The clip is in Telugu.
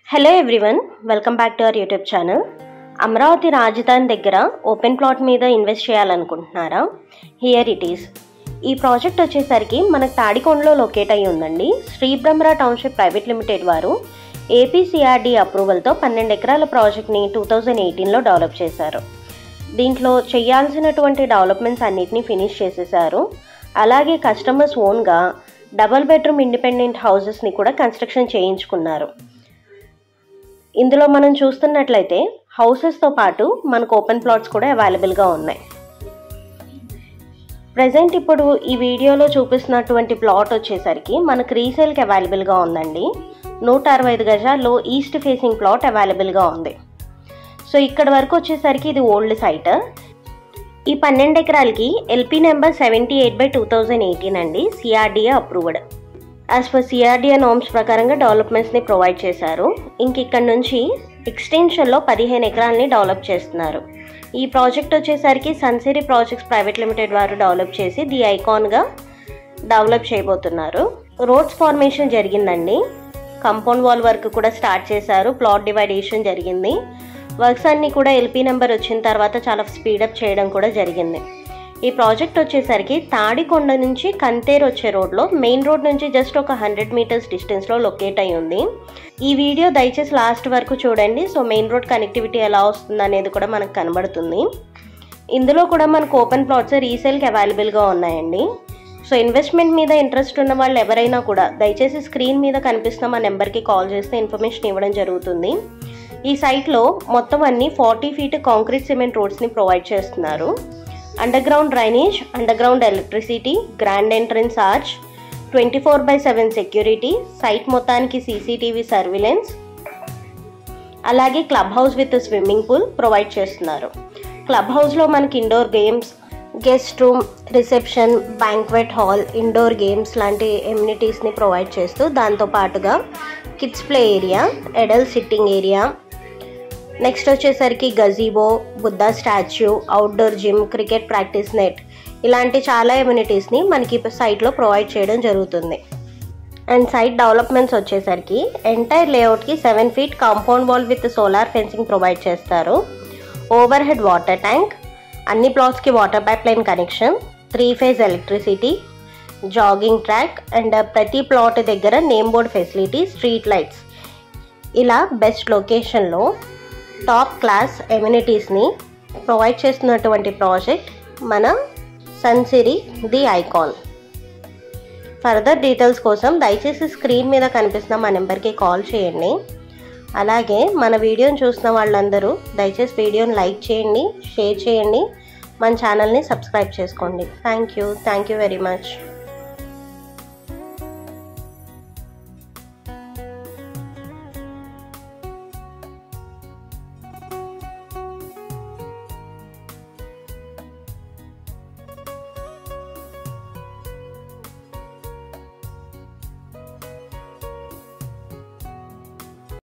Hello everyone, welcome back to our YouTube channel. Amaravati రాజధాని దగ్గర ఓపెన్ ప్లాట్ మీద ఇన్వెస్ట్ చేయాలనుకుంటున్నారా? Here it is. ఈ ప్రాజెక్ట్ వచ్చేసరికి మనకు తాడికొండలో లొకేట్ అయ్యి ఉందండి. శ్రీ బ్రహ్మరా టౌన్షిప్ ప్రైవేట్ లిమిటెడ్ వారు ఏపీసీఆర్డీ అప్రూవల్తో 12 ఎకరాల ప్రాజెక్ట్ని 2018లో డెవలప్ చేశారు. దీంట్లో చేయాల్సినటువంటి డెవలప్మెంట్స్ అన్నిటినీ ఫినిష్ చేసేసారు. అలాగే కస్టమర్స్ ఓన్గా డబుల్ బెడ్రూమ్ ఇండిపెండెంట్ హౌసెస్ని కూడా కన్స్ట్రక్షన్ చేయించుకున్నారు. ఇందులో మనం చూస్తున్నట్లయితే హౌసెస్తో పాటు మనకు ఓపెన్ ప్లాట్స్ కూడా అవైలబుల్గా ఉన్నాయి. ప్రజెంట్ ఇప్పుడు ఈ వీడియోలో చూపిస్తున్నటువంటి ప్లాట్ వచ్చేసరికి మనకు రీసేల్కి అవైలబుల్గా ఉందండి. 165 గజాల్లో ఈస్ట్ ఫేసింగ్ ప్లాట్ అవైలబుల్గా ఉంది. సో ఇక్కడ వరకు వచ్చేసరికి ఇది ఓల్డ్ సైట్. ఈ 12 ఎకరాలకి ఎల్పీ నెంబర్ 78/2018 అండి, CRDA approved. As per CRDA norms ప్రకారంగా డెవలప్మెంట్స్ని ప్రొవైడ్ చేశారు. ఇంక ఇక్కడ నుంచి ఎక్స్టెన్షన్లో 15 ఎకరాలని డెవలప్ చేస్తున్నారు. ఈ ప్రాజెక్ట్ వచ్చేసరికి సన్సిరీ ప్రాజెక్ట్స్ ప్రైవేట్ లిమిటెడ్ వారు డెవలప్ చేసి ది ఐకాన్గా డెవలప్ చేయబోతున్నారు. రోడ్స్ ఫార్మేషన్ జరిగిందండి. కాంపౌండ్ వాల్ వర్క్ కూడా స్టార్ట్ చేశారు. ప్లాట్ డివైడేషన్ జరిగింది. వర్క్స్ అన్నీ కూడా ఎల్పీ నెంబర్ వచ్చిన తర్వాత చాలా స్పీడప్ చేయడం కూడా జరిగింది. ఈ ప్రాజెక్ట్ వచ్చేసరికి తాడికొండ నుంచి కంతేరు వచ్చే రోడ్లో, మెయిన్ రోడ్ నుంచి జస్ట్ ఒక 100 మీటర్స్ డిస్టెన్స్లో లొకేట్ అయి ఉంది. ఈ వీడియో దయచేసి లాస్ట్ వరకు చూడండి. సో మెయిన్ రోడ్ కనెక్టివిటీ ఎలా వస్తుంది అనేది కూడా మనకు కనబడుతుంది. ఇందులో కూడా మనకు ఓపెన్ ప్లాట్స్ రీసేల్కి అవైలబుల్గా ఉన్నాయండి. సో ఇన్వెస్ట్మెంట్ మీద ఇంట్రెస్ట్ ఉన్న వాళ్ళు ఎవరైనా కూడా దయచేసి స్క్రీన్ మీద కనిపిస్తున్న మా నెంబర్కి కాల్ చేస్తే ఇన్ఫర్మేషన్ ఇవ్వడం జరుగుతుంది. ఈ సైట్లో మొత్తం అన్ని 40 ఫీట్ కాంక్రీట్ సిమెంట్ రోడ్స్ని ప్రొవైడ్ చేస్తున్నారు. Underground drainage, underground electricity, grand entrance arch, 24/7 security, site మొత్తానికి సీసీటీవీ సర్విలెన్స్, అలాగే club house with swimming pool provide చేస్తున్నారు. క్లబ్ హౌస్లో మనకి indoor games, guest room, reception, banquet hall, indoor games లాంటి ఎమ్యూనిటీస్ని ప్రొవైడ్ చేస్తూ దాంతోపాటుగా kids play area, adult sitting area, next వచ్చేసరికి gazebo, Buddha statue, outdoor gym, cricket practice net, ఇలాంటి చాలా ఎమ్యూనిటీస్ని మనకి సైట్లో ప్రొవైడ్ చేయడం జరుగుతుంది. అండ్ సైట్ డెవలప్మెంట్స్ వచ్చేసరికి ఎంటైర్ లేఅవుట్కి 7 feet compound wall with solar fencing provide చేస్తారు. ఓవర్ హెడ్ వాటర్ ట్యాంక్, అన్ని ప్లాట్స్కి water pipe line connection, 3 phase electricity, jogging track, and ప్రతి ప్లాట్ దగ్గర name board facility, street lights, ఇలా బెస్ట్ లొకేషన్లో టాప్ క్లాస్ ఎమ్యూనిటీస్ని ప్రొవైడ్ చేస్తున్నటువంటి ప్రాజెక్ట్ మన Sunsiri the icon. Further details కోసం దయచేసి స్క్రీన్ మీద కనిపిస్తున్న మా నెంబర్కి కాల్ చేయండి. అలాగే మన వీడియోని చూస్తున్న వాళ్ళందరూ దయచేసి వీడియోని లైక్ చేయండి, షేర్ చేయండి, మన ఛానల్ని సబ్స్క్రైబ్ చేసుకోండి. Thank you very much.